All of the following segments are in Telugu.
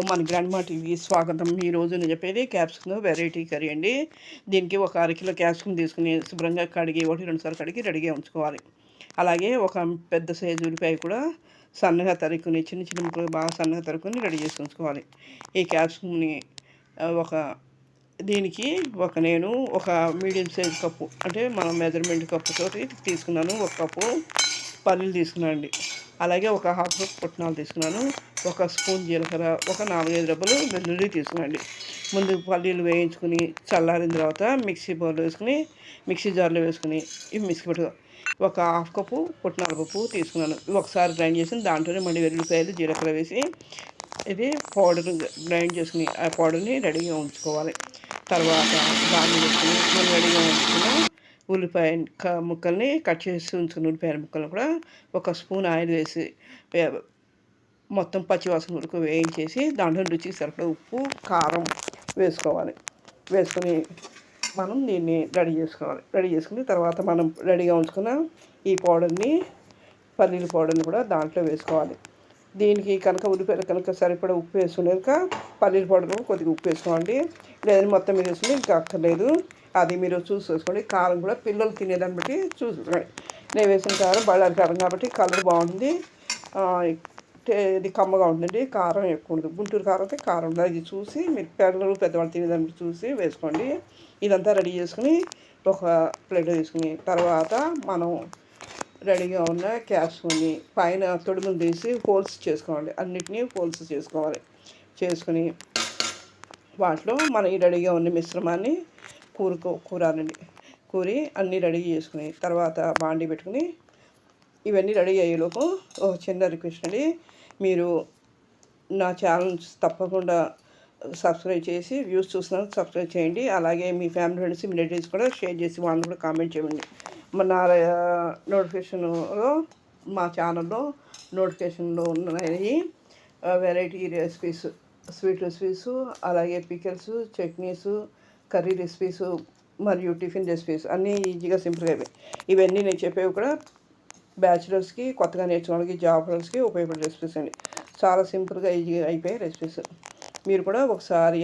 మన గ్రాండ్ మా టీవీ స్వాగతం. ఈరోజు నేను చెప్పేది క్యాప్సికమ్ వెరైటీ కర్రీ అండి. దీనికి ఒక అరకిలో క్యాప్సికమ్ తీసుకుని శుభ్రంగా కడిగి 1-2 సార్లు కడిగి రెడీగా ఉంచుకోవాలి. అలాగే ఒక పెద్ద సైజు ఉల్లిపాయ కూడా సన్నగా తరుక్కుని చిన్న ముక్కలు బాగా సన్నగా తరుక్కుని రెడీ చేసి ఉంచుకోవాలి. ఈ క్యాప్సికమ్ని దీనికి నేను ఒక మీడియం సైజు కప్పు అంటే మన మెజర్మెంట్ కప్పుతో తీసుకున్నాను. ఒక కప్పు పల్లీలు తీసుకున్నాను అండి. అలాగే ఒక హాఫ్ కప్ పుట్నాలు తీసుకున్నాను. ఒక స్పూన్ జీలకర్ర, ఒక 4-5 రెబ్బలు వెల్లుల్లి తీసుకునండి. ముందు పల్లీలు వేయించుకుని చల్లారిన తర్వాత మిక్సీ జార్లో వేసుకుని ఇవి మిక్సీ పెట్టు. ఒక హాఫ్ కప్పు పుట్నాల పప్పు తీసుకున్నాను. ఒకసారి గ్రైండ్ చేసి దాంట్లోనే మళ్ళీ వెల్లుల్లిపాయలు జీలకర్ర వేసి ఇది పౌడర్ గ్రైండ్ చేసుకుని ఆ పౌడర్ని రెడీగా ఉంచుకోవాలి. తర్వాత దాన్ని వేసుకుని మనం రెడీగా ఉంచుకున్న ఉల్లిపాయ ముక్కల్ని కట్ చేసి ఉంచుకున్న ఉల్లిపాయ ముక్కలను కూడా ఒక స్పూన్ ఆయిల్ వేసి మొత్తం పచ్చివాసన వరకు వేయించేసి దాంట్లో రుచికి సరిపడా ఉప్పు కారం వేసుకొని మనం దీన్ని రెడీ చేసుకుని తర్వాత మనం రెడీగా ఉంచుకున్న ఈ పౌడర్ని పల్లీల పౌడర్ని కూడా దాంట్లో వేసుకోవాలి. దీనికి కనుక ఉల్లిపాయలు కనుక సరిపడా ఉప్పు వేసుకున్నాక పల్లీల పౌడర్ కొద్దిగా ఉప్పు వేసుకోండి. లేదని మొత్తం మీరు వేసుకుని ఇంకా అక్కర్లేదు. అది మీరు చూసి వేసుకోండి. కారం కూడా పిల్లలు తినేదాన్ని బట్టి చూసుకోండి. నేను వేసిన కారం బళ్ళారి కారం కాబట్టి కలర్ బాగుంటుంది, ఇది కమ్మగా ఉంటుందండి. కారం ఎక్కువ ఉండదు. గుంటూరు కారం అయితే కారం ఉండదు. అది చూసి మీరు పిల్లలు పెద్దవాళ్ళు తినేదాన్ని చూసి వేసుకోండి. ఇదంతా రెడీ చేసుకుని ఒక ప్లేట్లో తీసుకుని తర్వాత మనం రెడీగా ఉన్న క్యాప్సికమ్ని పైన తొడుములు తీసి హోల్స్ చేసుకోవాలి. అన్నిటినీ హోల్స్ చేసుకుని వాటిలో మన ఈ రెడీగా ఉన్న మిశ్రమాన్ని కూరి అన్నీ రెడీ చేసుకుని తర్వాత బాండీ పెట్టుకుని ఇవన్నీ రెడీ అయ్యేలోపు ఒక చిన్న రిక్వెస్ట్ అండి. మీరు నా ఛానల్ తప్పకుండా సబ్స్క్రైబ్ చేసి వ్యూస్ చూసినాక సబ్స్క్రైబ్ చేయండి. అలాగే మీ ఫ్యామిలీ ఫ్రెండ్స్ మీ రిలేటివ్స్ కూడా షేర్ చేసి వాళ్ళని కూడా కామెంట్ చేయండి. నా నోటిఫికేషన్లో మా ఛానల్లో నోటిఫికేషన్లో ఉన్నాయి వెరైటీ రెసిపీస్, స్వీట్ రెసిపీస్, అలాగే పికిల్స్, చట్నీస్, కర్రీ రెసిపీస్ మరియు టిఫిన్ రెసిపీస్ అన్నీ ఈజీగా సింపుల్గా ఇవన్నీ నేను చెప్పేవి కూడా బ్యాచిలర్స్కి, కొత్తగా నేర్చుకోవడానికి, జాబర్స్కి ఉపయోగపడే రెసిపీస్ అండి. చాలా సింపుల్గా ఈజీగా అయిపోయే రెసిపీస్. మీరు కూడా ఒకసారి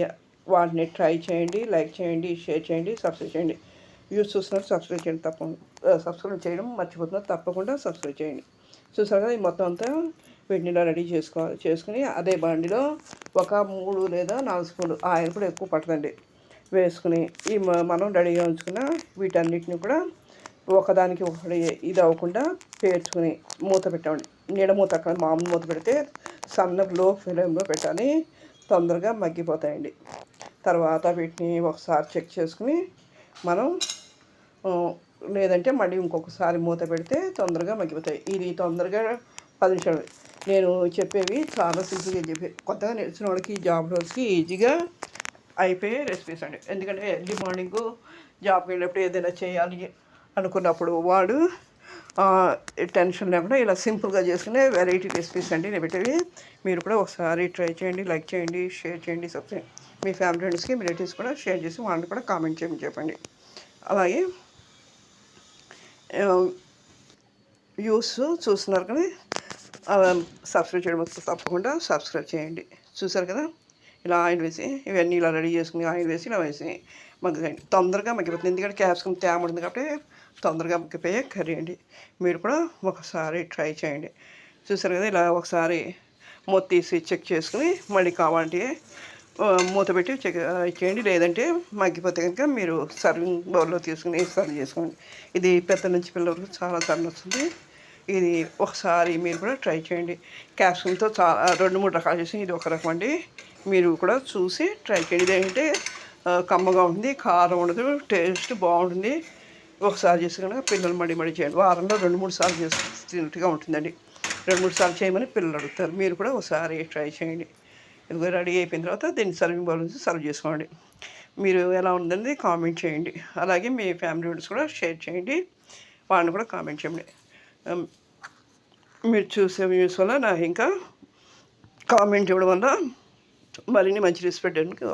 వాటిని ట్రై చేయండి. లైక్ చేయండి, షేర్ చేయండి, సబ్స్క్రైబ్ చేయండి. వ్యూస్ చూస్తున్నారు సబ్స్క్రైబ్ చేయండి. సబ్స్క్రైబ్ చేయడం మర్చిపోతున్నారు. తప్పకుండా సబ్స్క్రైబ్ చేయండి. చూసారు కదా, ఈ మొత్తం అంతా వీటిని ఇలా రెడీ చేసుకుని అదే బండిలో ఒక 3 లేదా 4 స్పూన్లు ఆయిల్ కూడా ఎక్కువ పట్టదండి వేసుకుని ఈ మనం రెడీగా ఉంచుకున్న వీటన్నిటిని కూడా ఒకదానికి ఒకటి ఇది అవ్వకుండా పేర్చుకుని మూత పెట్టండి. నీడ మూత అక్కడ మామూలు మూత పెడితే లో ఫ్లేమ్లో పెట్టాలి, తొందరగా మగ్గిపోతాయండి. తర్వాత వీటిని ఒకసారి చెక్ చేసుకుని మనం లేదంటే మళ్ళీ ఇంకొకసారి మూత పెడితే తొందరగా మగ్గిపోతాయి. ఇది తొందరగా 10 నిమిషాలు. నేను చెప్పేవి చాలా సింపుల్గా కొత్తగా నేర్చిన వాళ్ళకి, జాబ్ రోజుకి ఈజీగా అయిపోయే రెసిపీస్ అండి. ఎందుకంటే ఎర్లీ మార్నింగ్ జాబ్కి వెళ్ళినప్పుడు ఏదైనా చేయాలి అనుకున్నప్పుడు వాడు టెన్షన్ లేకుండా ఇలా సింపుల్గా చేసుకునే వెరైటీ రెసిపీస్ అండి నేను పెట్టేవి. మీరు కూడా ఒకసారి ట్రై చేయండి, లైక్ చేయండి, షేర్ చేయండి, సబ్స్క్రైబ్ మీ ఫ్యామిలీ ఫ్రెండ్స్కి, మీ రిలేటివ్స్ కూడా షేర్ చేసి వాళ్ళని కూడా కామెంట్ చేయమని చెప్పండి. అలాగే వ్యూస్ చూస్తున్నారు కానీ సబ్స్క్రైబ్ చేయడం తప్పకుండా సబ్స్క్రైబ్ చేయండి. చూసారు కదా, ఇలా ఆయిల్ వేసి ఇవన్నీ ఇలా రెడీ చేసుకుని ఆయిల్ వేసి ఇలా వేసి మగ్గిపోయింది. తొందరగా మగ్గిపోతుంది. ఎందుకంటే క్యాప్సికమ్ తేమ ఉంటుంది కాబట్టి తొందరగా మగ్గిపోయే కర్రీ అండి. మీరు కూడా ఒకసారి ట్రై చేయండి. చూసారు కదా, ఇలా ఒకసారి మూత తీసి చెక్ చేసుకుని మళ్ళీ కావాలంటే మూత పెట్టి చెక్ చేయండి. లేదంటే మగ్గిపోతే కనుక మీరు సర్వింగ్ బౌల్లో తీసుకుని సర్వ్ చేసుకోండి. ఇది పెద్ద నుంచి పిల్లలకు చాలా సర్వ్ వస్తుంది. ఇది ఒకసారి మీరు కూడా ట్రై చేయండి. క్యాప్సికమ్తో చాలా 2-3 రకాలు చేసి ఇది ఒక రకం అండి. మీరు కూడా చూసి ట్రై చేయండి. ఇదేంటంటే కమ్మగా ఉంటుంది, కారం ఉండదు, టేస్ట్ బాగుంటుంది. ఒకసారి చేసి కనుక పిల్లలు మళ్ళీ చేయండి. వారంలో 2-3 సార్లు చేసినట్టుగా ఉంటుందండి. 2-3 సార్లు చేయమని పిల్లలు అడుగుతారు. మీరు కూడా ఒకసారి ట్రై చేయండి. ఇదిగో రెడీ అయిపోయిన తర్వాత దీన్ని సర్వింగ్ బౌల్ నుంచి సర్వ్ చేసుకోండి. మీరు ఎలా ఉందండి కామెంట్ చేయండి. అలాగే మీ ఫ్యామిలీ మెంబర్స్ కూడా షేర్ చేయండి, వాళ్ళని కూడా కామెంట్ చేయండి. మీరు చూసే వ్యూస్ వల్ల నాకు ఇంకా కామెంట్ ఇవ్వడం వల్ల మరిన్ని మంచి రెసిపీ పెట్టడానికి